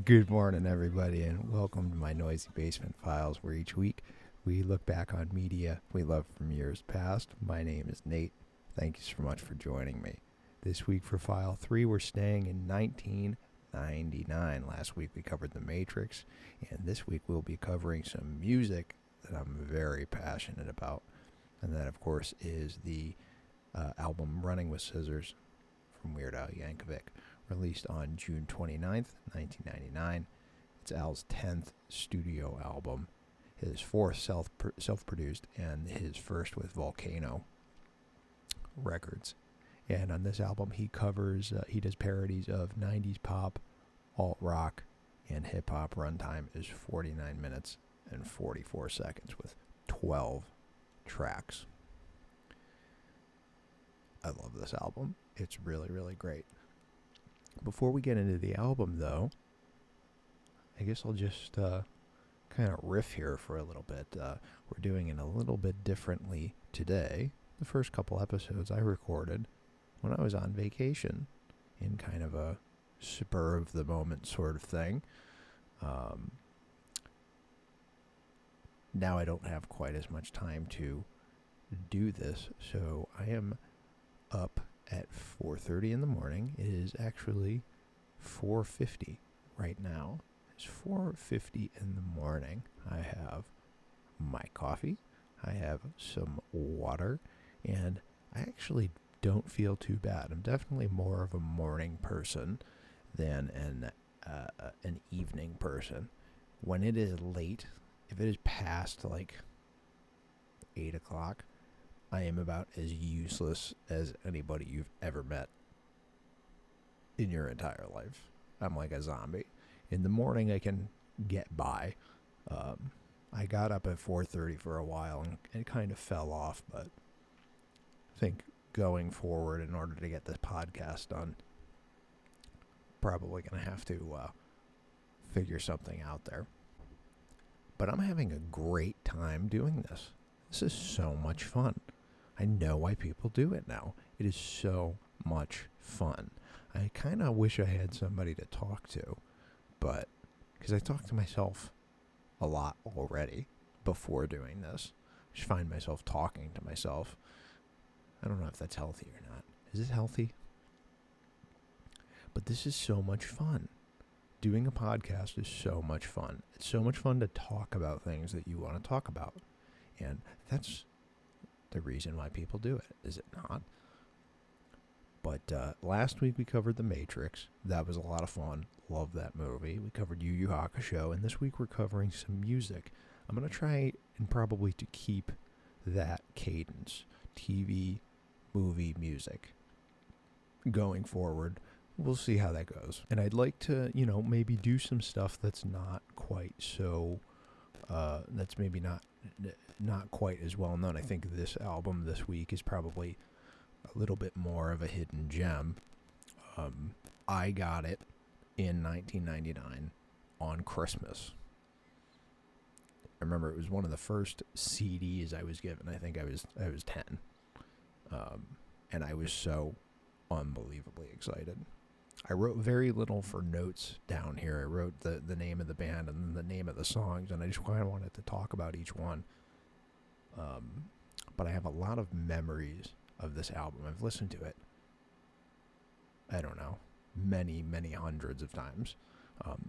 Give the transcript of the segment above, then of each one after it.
Good morning, everybody, and welcome to my Noisy Basement Files, where each week we look back on media we loved from years past. My name is Nate. Thank you so much for joining me. This week for File 3, we're staying in 1999. Last week we covered The Matrix, and this week we'll be covering some music that I'm very passionate about. And that, of course, is the album Running with Scissors from Weird Al Yankovic, released on June 29th, 1999. It's Al's 10th studio album, his fourth self-produced, and his first with Volcano Records. And on this album, he does parodies of 90s pop, alt-rock, and hip-hop. Runtime is 49 minutes and 44 seconds with 12 tracks. I love this album. It's really, really great. Before we get into the album, though, I guess I'll just kind of riff here for a little bit. We're doing it a little bit differently today. The first couple episodes I recorded when I was on vacation in kind of a spur of the moment sort of thing. Now I don't have quite as much time to do this, so I am up at 4:30 in the morning. It is actually 4:50 right now. It's 4:50 in the morning. I have my coffee, I have some water, and I actually don't feel too bad. I'm definitely more of a morning person than an evening person. When it is late, if it is past like 8 o'clock, I am about as useless as anybody you've ever met in your entire life. I'm like a zombie. In the morning, I can get by. I got up at 4:30 for a while and it kind of fell off, but I think going forward, in order to get this podcast done, probably going to have to figure something out there. But I'm having a great time doing this. This is so much fun. I know why people do it now. It is so much fun. I kind of wish I had somebody to talk to, but because I talk to myself a lot already before doing this. I just find myself talking to myself. I don't know if that's healthy or not. Is it healthy? But this is so much fun. Doing a podcast is so much fun. It's so much fun to talk about things that you want to talk about. And that's the reason why people do it, is it not? But last week we covered The Matrix. That was a lot of fun. Love that movie. We covered Yu Yu Hakusho, and this week we're covering some music. I'm going to try and probably to keep that cadence, TV, movie, music, going forward. We'll see how that goes. And I'd like to, maybe do some stuff that's not quite so, that's maybe not quite as well known. I think this album this week is probably a little bit more of a hidden gem. I got it in 1999 on Christmas. I remember it was one of the first CDs I was given. I think I was 10. And I was so unbelievably excited. I wrote very little for notes down here. I wrote the name of the band and then the name of the songs, and I just kind of wanted to talk about each one. But I have a lot of memories of this album. I've listened to it, I don't know, many, many hundreds of times.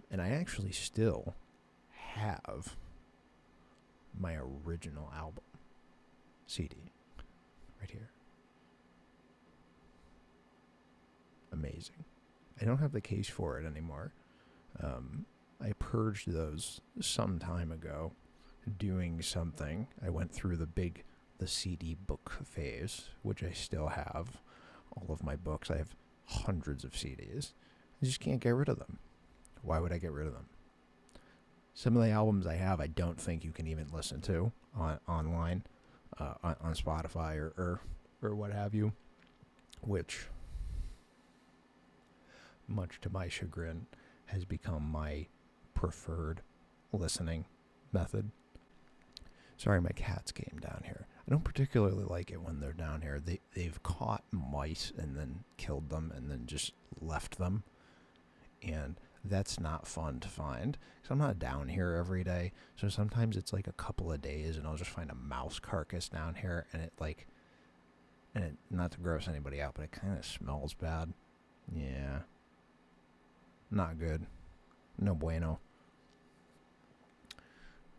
And I actually still have my original album CD right here. Amazing. I don't have the case for it anymore. I purged those some time ago doing something. I went through the CD book phase, which I still have. All of my books, I have hundreds of CDs. I just can't get rid of them. Why would I get rid of them? Some of the albums I have, I don't think you can even listen to online, on Spotify or what have you, which, much to my chagrin, has become my preferred listening method. Sorry, my cats came down here. I don't particularly like it when they're down here. They've caught mice and then killed them and then just left them. And that's not fun to find. Because I'm not down here every day. So sometimes it's like a couple of days and I'll just find a mouse carcass down here. And not to gross anybody out, but it kind of smells bad. Yeah. Not good. No bueno.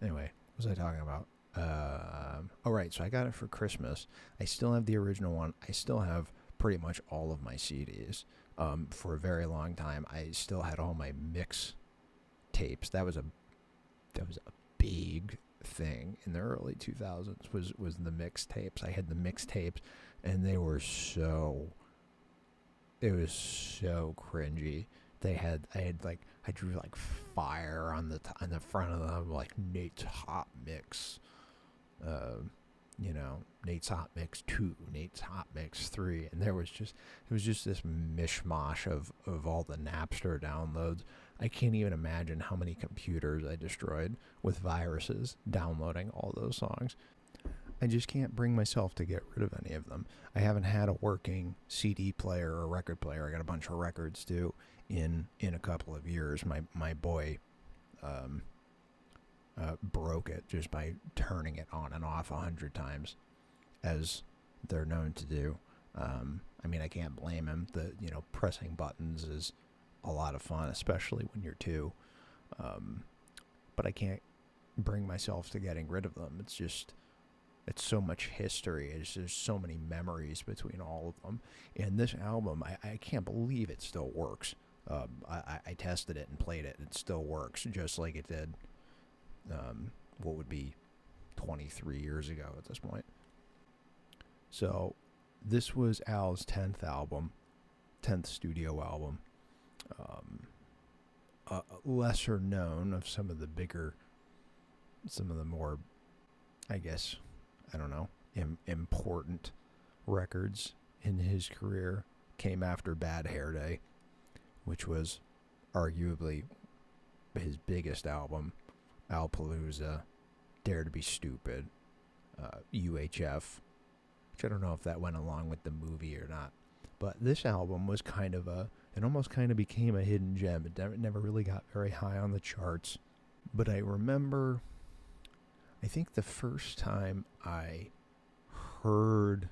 Anyway, what was I talking about? Right, so I got it for Christmas. I still have the original one. I still have pretty much all of my CDs. For a very long time, I still had all my mix tapes. That was a big thing in the early 2000s. Was the mix tapes? I had the mix tapes, and it was so cringy. I drew like fire on the front of them, like Nate's Hot Mix. Nate's Hot Mix 2, Nate's Hot Mix 3, and it was just this mishmash of all the Napster downloads. I can't even imagine how many computers I destroyed with viruses downloading all those songs. I just can't bring myself to get rid of any of them. I haven't had a working CD player or record player. I got a bunch of records too in a couple of years. My boy broke it just by turning it on and off 100 times, as they're known to do. I can't blame him. Pressing buttons is a lot of fun, especially when you're two. But I can't bring myself to getting rid of them. It's so much history. There's so many memories between all of them. And this album, I can't believe it still works. I tested it and played it, and it still works just like it did what would be 23 years ago at this point. So this was Al's 10th studio album. Lesser known of some of the more, I guess, I don't know, important records in his career came after Bad Hair Day, which was arguably his biggest album. Alpalooza, Dare to Be Stupid, UHF, which I don't know if that went along with the movie or not. But this album was it almost kind of became a hidden gem. It never really got very high on the charts. But I remember, I think the first time I heard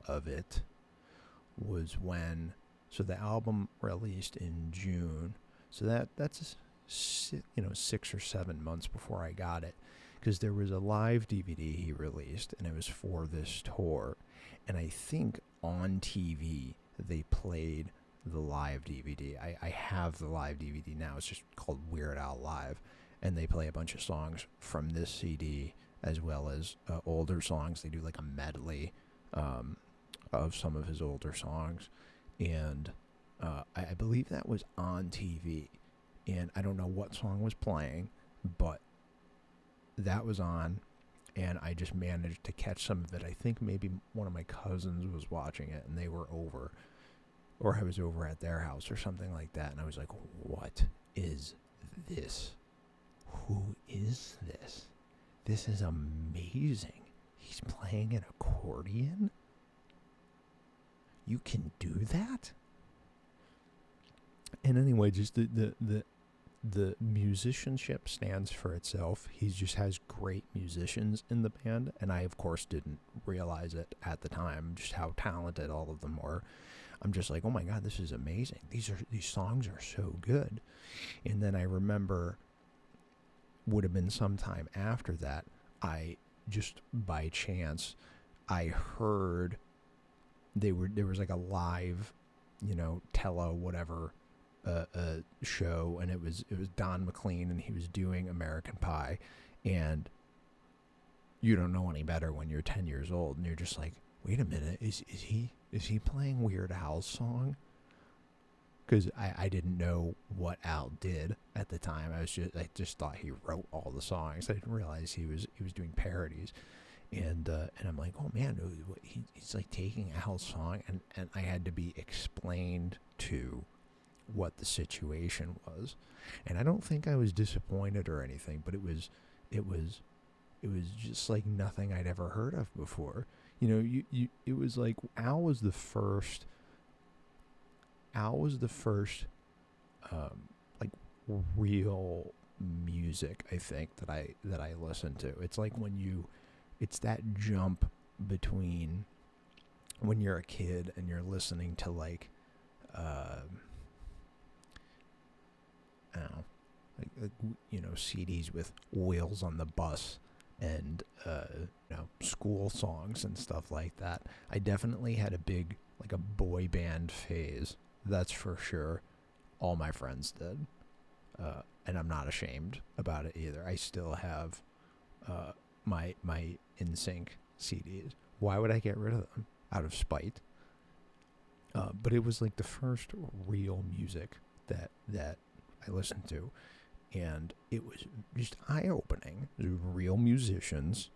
of it was so the album released in June. So that's 6 or 7 months before I got it, because there was a live DVD he released, and it was for this tour. And I think on TV they played the live DVD. I have the live DVD now. It's just called Weird Al Live, and they play a bunch of songs from this CD as well as older songs. They do like a medley of some of his older songs, and I believe that was on TV. And I don't know what song was playing, but that was on, and I just managed to catch some of it. I think maybe one of my cousins was watching it, and they were over, or I was over at their house or something like that, and I was like, what is this? Who is this? This is amazing. He's playing an accordion? You can do that? And anyway, just the musicianship stands for itself. He just has great musicians in the band, and I, of course, didn't realize it at the time, just how talented all of them were. I'm just like, oh my God, this is amazing. These songs are so good. And then I remember, would have been sometime after that, I just by chance, I heard there was like a live, tele whatever show, and it was Don McLean, and he was doing American Pie, and you don't know any better when you're 10 years old, and you're just like, wait a minute, is he playing Weird Al's song? Because I didn't know what Al did at the time. I just thought he wrote all the songs. I didn't realize he was doing parodies, and I'm like, oh man, he's like taking Al's song, and I had to be explained to what the situation was. And I don't think I was disappointed or anything, but it was just like nothing I'd ever heard of before. It was like Al was the first real music, I think, that I listen to. It's like it's that jump between when you're a kid and you're listening to like I don't know, CDs with Wheels on the Bus and school songs and stuff like that. I definitely had a boy band phase. That's for sure. All my friends did, and I'm not ashamed about it either. I still have my NSYNC CDs. Why would I get rid of them? Out of spite. But it was like the first real music that I listened to, and it was just eye-opening. Real musicians,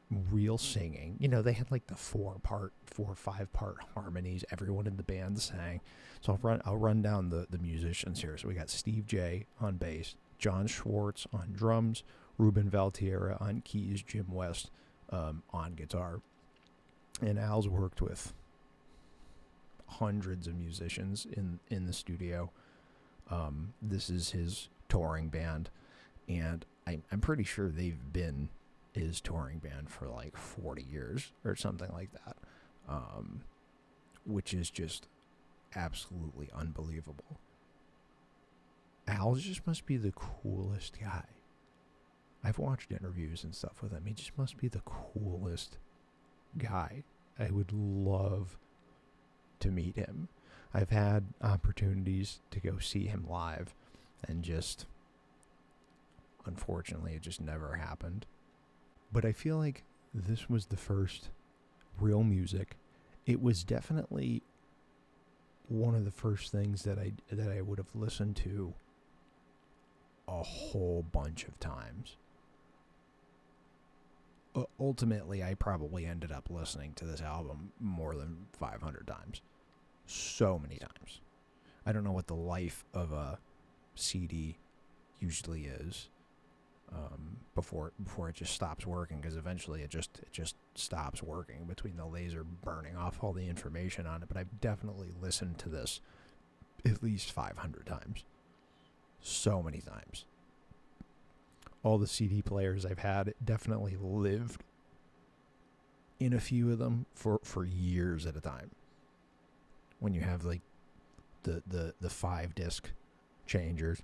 real singing. They had like the 4 or 5 part harmonies. Everyone in the band sang. So I'll run down the musicians here. So we got Steve J on bass, John Schwartz on drums, Ruben Valtierra on keys, Jim West on guitar. And Al's worked with hundreds of musicians in the studio. This is his touring band, and I'm pretty sure they've been his touring band for like 40 years or something like that, which is just absolutely unbelievable. Al just must be the coolest guy. I've watched interviews and stuff with him. He just must be the coolest guy. I would love to meet him. I've had opportunities to go see him live, and just, unfortunately, it just never happened. But I feel like this was the first real music. It was definitely one of the first things that I would have listened to a whole bunch of times. Ultimately, I probably ended up listening to this album more than 500 times. So many times. I don't know what the life of a CD usually is before it just stops working, because eventually it just stops working between the laser burning off all the information on it. But I've definitely listened to this at least 500 times. So many times. All the CD players I've had definitely lived in a few of them for years at a time. When you have like the 5-disc changers,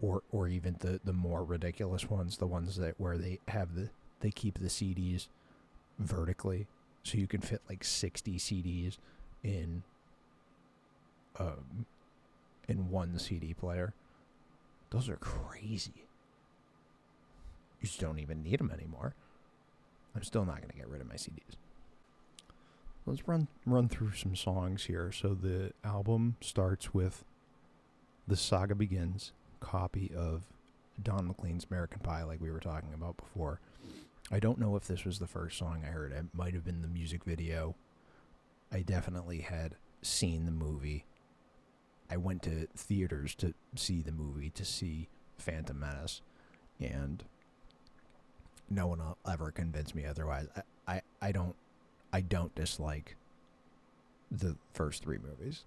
or even the more ridiculous ones, the ones where they keep the CDs vertically, so you can fit like 60 CDs in one CD player. Those are crazy. You just don't even need them anymore. I'm still not going to get rid of my CDs. Let's run through some songs here. So the album starts with The Saga Begins, copy of Don McLean's American Pie, like we were talking about before. I don't know if this was the first song I heard. It might have been the music video. I definitely had seen the movie. I went to theaters to see the movie, to see Phantom Menace, and no one will ever convince me otherwise. I don't dislike the first 3 movies.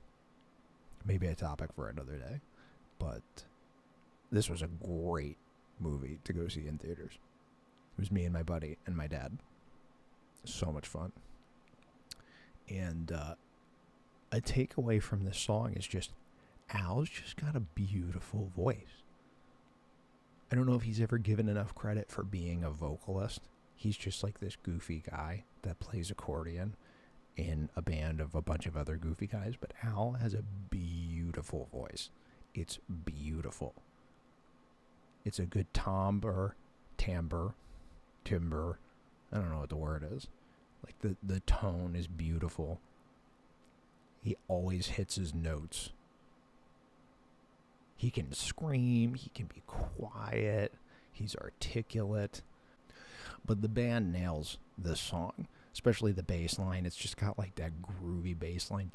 Maybe a topic for another day, but this was a great movie to go see in theaters. It was me and my buddy and my dad. So much fun. And a takeaway from this song is just Al's just got a beautiful voice. I don't know if he's ever given enough credit for being a vocalist. He's just like this goofy guy that plays accordion in a band of a bunch of other goofy guys. But Al has a beautiful voice. It's beautiful. It's a good timbre. I don't know what the word is. Like the tone is beautiful. He always hits his notes. He can scream. He can be quiet. He's articulate. But the band nails this song, especially the bass line. It's just got like that groovy bass line.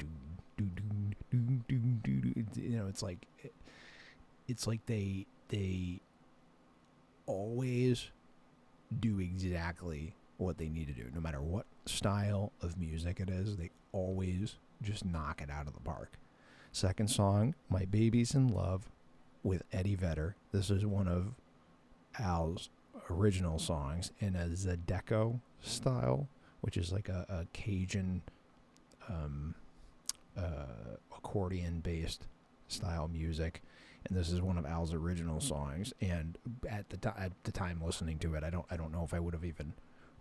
It's like they always do exactly what they need to do. No matter what style of music it is, they always just knock it out of the park. Second song, My Baby's in Love, with Eddie Vedder. This is one of Al's original songs in a Zydeco style, which is like a Cajun accordion-based style music. And this is one of Al's original songs. And at the time listening to it, I don't know if I would have even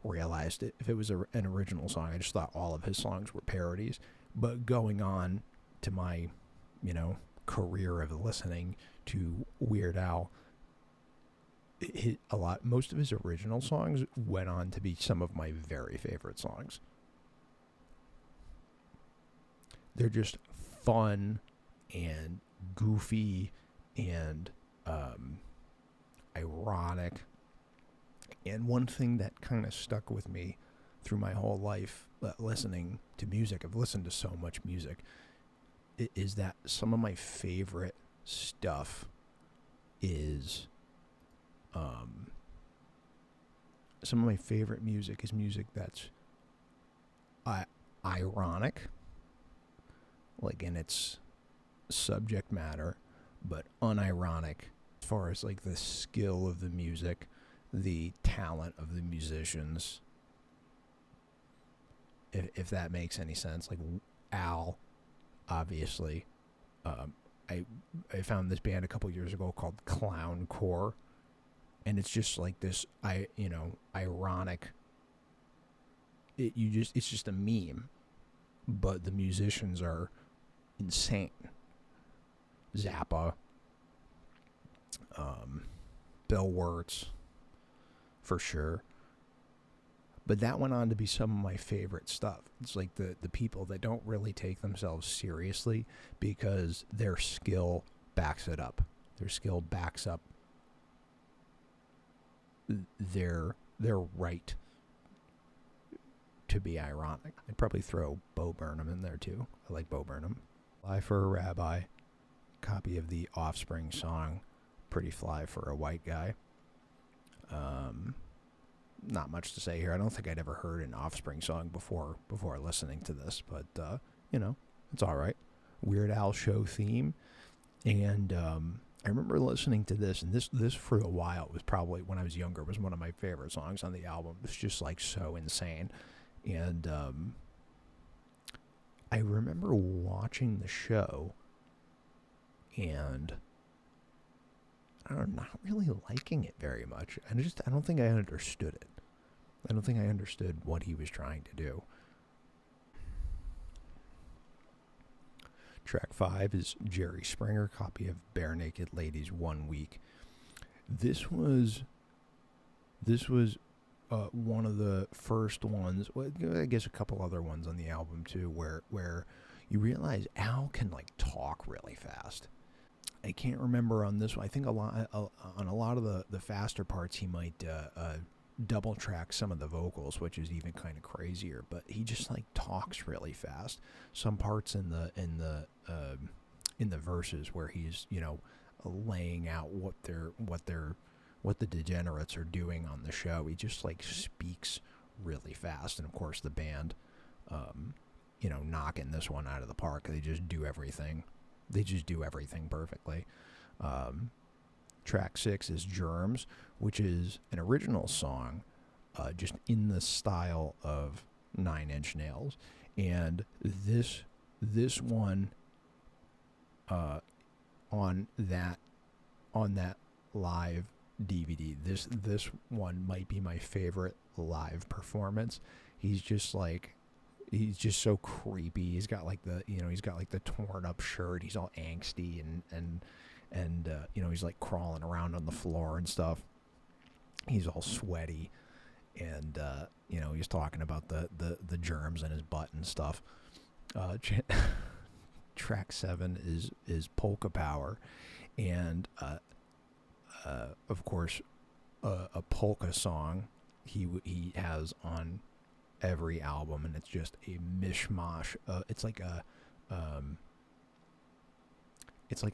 realized it if it was an original song. I just thought all of his songs were parodies. But going on to my, career of listening to Weird Al, most of his original songs went on to be some of my very favorite songs. They're just fun and goofy and ironic. And one thing that kind of stuck with me through my whole life listening to music, I've listened to so much music, is that some of my favorite stuff is some of my favorite music is music that's ironic, like in its subject matter, but unironic as far as like the skill of the music, the talent of the musicians, if that makes any sense. Like Al, obviously, I found this band a couple years ago called Clown Core, and it's just like this ironic, it's just a meme, but the musicians are insane. Zappa, Bill Wirtz, for sure. But that went on to be some of my favorite stuff. It's like the people that don't really take themselves seriously because their skill backs it up. Their skill backs up their right to be ironic. I'd probably throw Bo Burnham in there too. I like Bo Burnham. Fly for a Rabbi, copy of the Offspring song, Pretty Fly for a White Guy. Not much to say here. I don't think I'd ever heard an Offspring song before listening to this, but it's all right. Weird Al show theme, and I remember listening to this, and this for a while was probably, when I was younger, was one of my favorite songs on the album. It's just like so insane, and I remember watching the show, and I'm not really liking it very much. I don't think I understood it. I don't think I understood what he was trying to do. Track 5 is Jerry Springer, copy of Bare Naked Ladies 1 Week. This was one of the first ones, well, I guess a couple other ones on the album too, where you realize Al can like talk really fast. I can't remember on this one. I think on a lot of the faster parts he might double track some of the vocals, which is even kind of crazier. But he just like talks really fast. Some parts in the verses where he's laying out what the degenerates are doing on the show. He just like speaks really fast, and of course the band, knocking this one out of the park. They just do everything. They just do everything perfectly. Track 6 is Germs, which is an original song, just in the style of Nine Inch Nails. And this one, on that live DVD, this one might be my favorite live performance. He's just so creepy. He's got like the torn up shirt. He's all angsty and he's like crawling around on the floor and stuff. He's all sweaty, and he's talking about the germs in his butt and stuff. Track 7 is Polka Power, and of course a polka song he has on every album, and it's just a mishmash. It's like a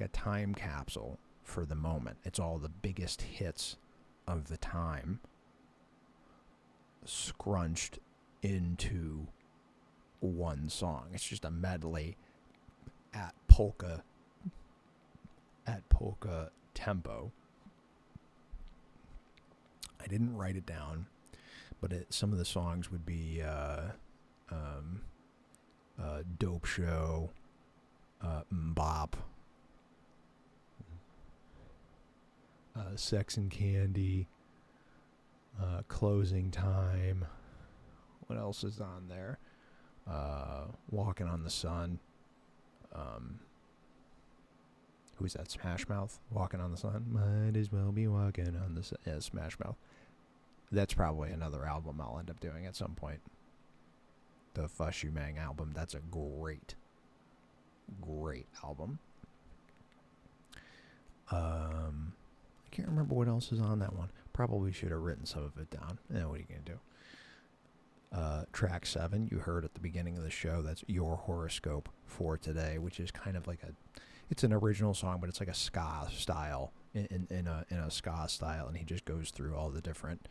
time capsule for the moment. It's all the biggest hits of the time scrunched into one song. It's just a medley at polka at polka tempo. I didn't write it down, but some of the songs would be Dope Show, Mbop, Sex and Candy, Closing Time. What else is on there? Walking on the Sun. Who's that? Smash Mouth? Walking on the Sun? Might as well be walking on the sun. Yeah, Smash Mouth. That's probably another album I'll end up doing at some point. The Fush You Mang album. That's a great album. I can't remember what else is on that one. Probably should have written some of it down. What are you going to do? Track 7, you heard at the beginning of the show. That's Your Horoscope for Today, which is kind of like it's an original song, but it's like a ska style, in a ska style, and he just goes through all the different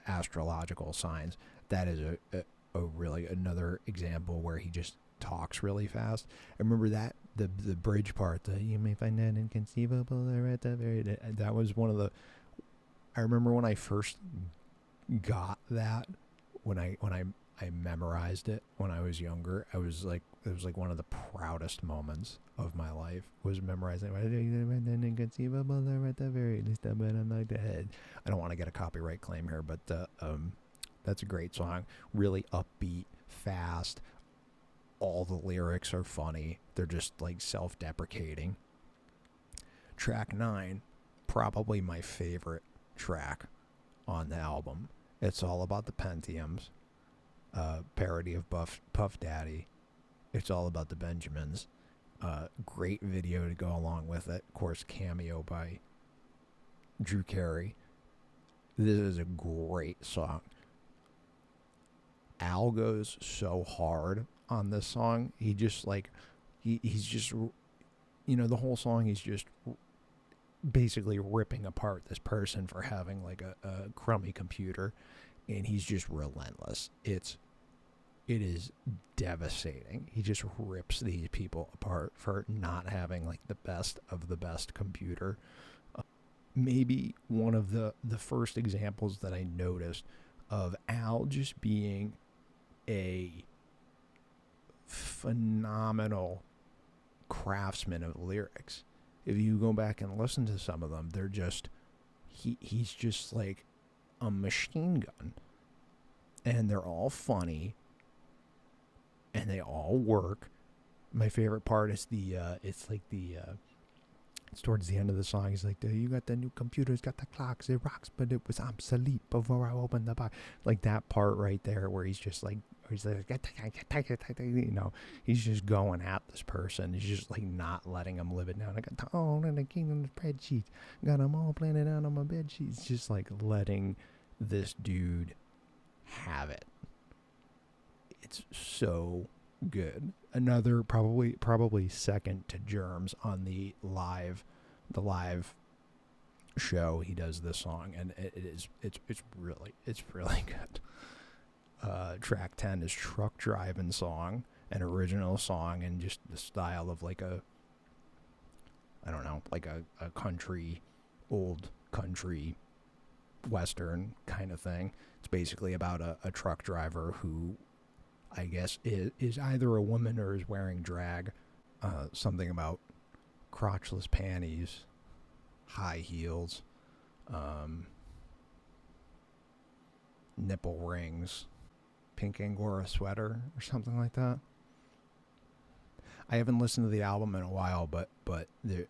astrological signs. That is a really another example where he just talks really fast. I remember that the bridge part, you may find that inconceivable or at the very, that was one of the, I remember when I first got that, when I memorized it when I was younger. It was like one of the proudest moments of my life, was memorizing inconceivable or at the very least a bit on the head. I don't want to get a copyright claim here, but that's a great song. Really upbeat, fast. All the lyrics are funny. They're just like self-deprecating. Track 9, probably my favorite track on the album. It's all about the Pentiums. Parody of Puff Daddy. It's all about the Benjamins. Great video to go along with it. Of course, cameo by Drew Carey. This is a great song. Al goes so hard on this song. He just he's just, the whole song he's just basically ripping apart this person for having like a crummy computer, and he's just relentless. It is devastating. He just rips these people apart for not having like the best of the best computer. Maybe one of the first examples that I noticed of Al just being a phenomenal craftsman of lyrics. If you go back and listen to some of them, they're just, he's just like a machine gun. And they're all funny. And they all work. My favorite part is it's towards the end of the song. He's like, you got the new computers, got the clocks, it rocks, but it was obsolete before I opened the box. Like that part right there where he's just like, he's just going at this person. He's just like not letting him live it down. I got the all in the kingdom spreadsheets. Got them all planted out on my bed sheets. Just like letting this dude have it. It's so good. Another probably second to Germs on the live show. He does this song, and it's really good. Track 10 is Truck Driving Song, an original song, and just the style of like a country, old country western kind of thing. It's basically about a truck driver who, I guess, is either a woman or is wearing drag. Something about crotchless panties, high heels, nipple rings, pink Angora sweater or something like that. I haven't listened to the album in a while, but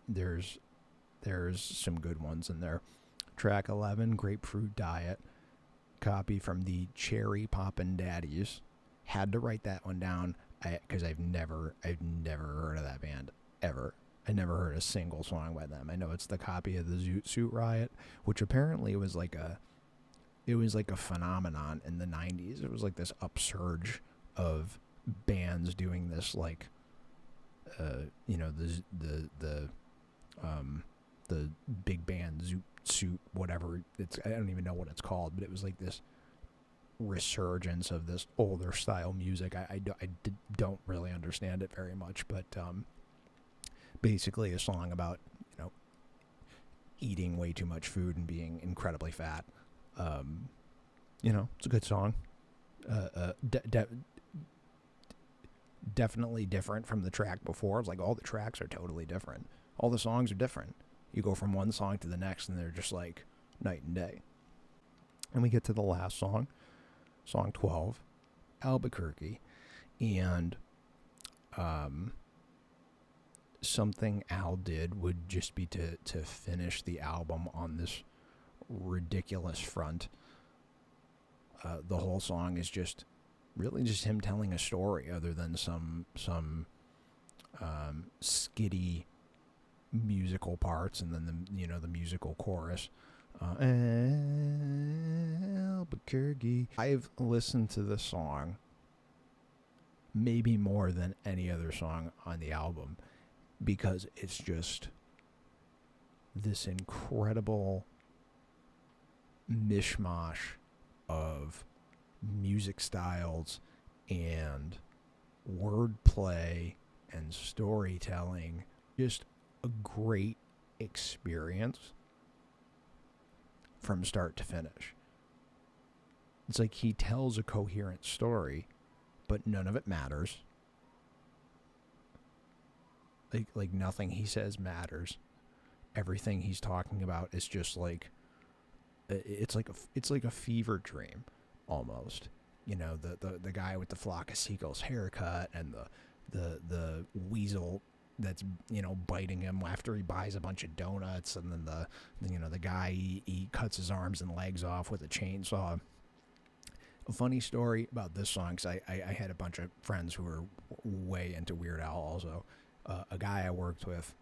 there's some good ones in there. Track 11, Grapefruit Diet, copy from the Cherry Poppin' Daddies. Had to write that one down because I've never heard of that band ever. I never heard a single song by them. I know it's the copy of the Zoot Suit Riot, which apparently was like a phenomenon in the 90s. It was like this upsurge of bands doing this, like the big band Zoot Suit, whatever it's, I don't even know what it's called, but it was like this resurgence of this older style music. I don't really understand it very much, but basically a song about, eating way too much food and being incredibly fat. It's a good song. Definitely different from the track before. It's like all the tracks are totally different. All the songs are different. You go from one song to the next and they're just like night and day. And we get to the last song, song 12, Albuquerque. And something Al did would just be to finish the album on this ridiculous front. The whole song is just really just him telling a story, other than some skitty musical parts, and then the musical chorus. Albuquerque. I've listened to this song maybe more than any other song on the album, because it's just this incredible mishmash of music styles and wordplay and storytelling. Just a great experience from start to finish. It's like he tells a coherent story, but none of it matters. Like nothing he says matters. Everything he's talking about is just like, it's like a fever dream almost. The guy with the flock of seagulls haircut, and the weasel that's biting him after he buys a bunch of donuts, and then the guy he cuts his arms and legs off with a chainsaw. A funny story about this song, because I had a bunch of friends who were way into Weird Al also. A guy I worked with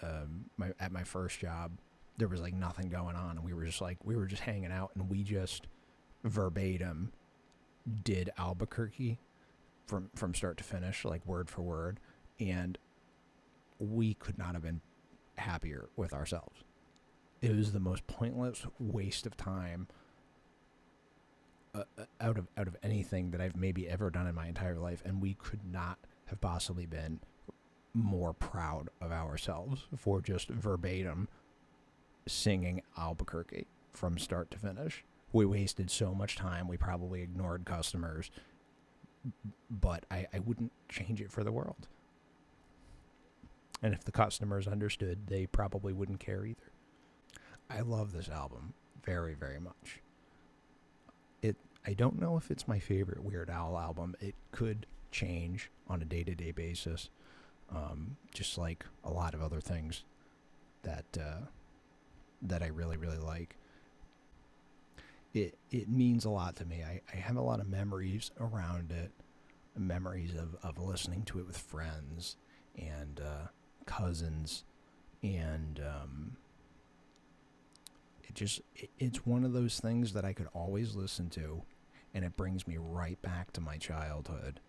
at my first job, there was like nothing going on, and we were just hanging out, and we just verbatim did Albuquerque from start to finish, like word for word, and we could not have been happier with ourselves. It was the most pointless waste of time out of anything that I've maybe ever done in my entire life, and we could not have possibly been more proud of ourselves for just verbatim singing Albuquerque from start to finish. We wasted so much time. We probably ignored customers, but I wouldn't change it for the world. And if the customers understood, they probably wouldn't care either. I love this album very, very much. I don't know if it's my favorite Weird Al album. It could change on a day-to-day basis, just like a lot of other things that I really, really like. It means a lot to me. I have a lot of memories around it, memories of listening to it with friends and cousins, and it's one of those things that I could always listen to, and it brings me right back to my childhood.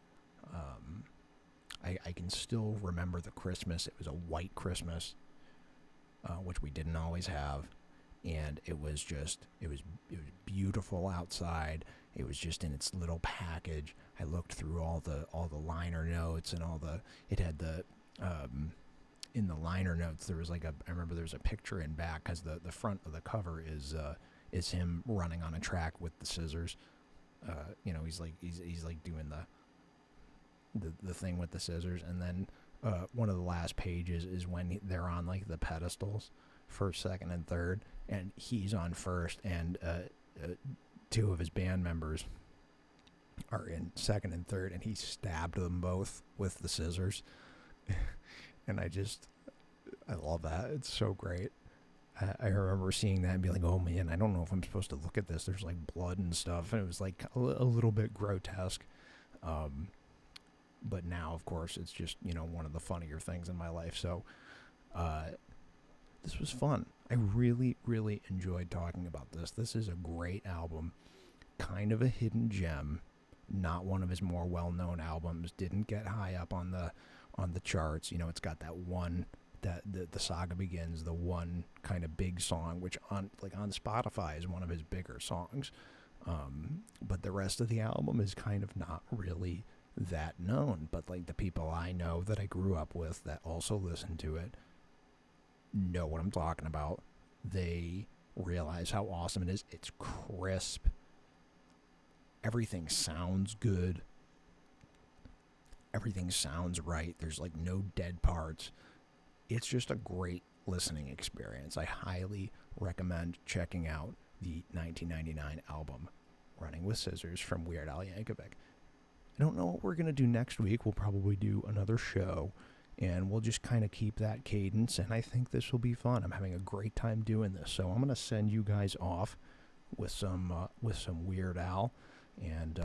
I can still remember the Christmas. It was a white Christmas, which we didn't always have, and it was beautiful outside. It was just in its little package. I looked through all the liner notes and it had the in the liner notes there was I remember there was a picture in back, because the front of the cover is him running on a track with the scissors. He's like doing the thing with the scissors, and then one of the last pages is when they're on like the pedestals, first, second, and third, and he's on first, and two of his band members are in second and third, and he stabbed them both with the scissors. And I love that. It's so great. I remember seeing that and being like, oh man, I don't know if I'm supposed to look at this. There's like blood and stuff, and it was like a little bit grotesque. But now, of course, it's just, one of the funnier things in my life. So this was fun. I really, really enjoyed talking about this. This is a great album. Kind of a hidden gem. Not one of his more well-known albums. Didn't get high up on the charts. It's got that one, that the Saga Begins, the one kind of big song, which on Spotify is one of his bigger songs. But the rest of the album is kind of not really that known, but like the people I know that I grew up with that also listen to it know what I'm talking about. They realize how awesome it is. It's crisp. Everything sounds good. Everything sounds right. There's like no dead parts. It's just a great listening experience. I highly recommend checking out the 1999 album Running with Scissors from Weird Al Yankovic. I don't know what we're going to do next week. We'll probably do another show, and we'll just kind of keep that cadence, and I think this will be fun. I'm having a great time doing this, so I'm going to send you guys off with some Weird Al, and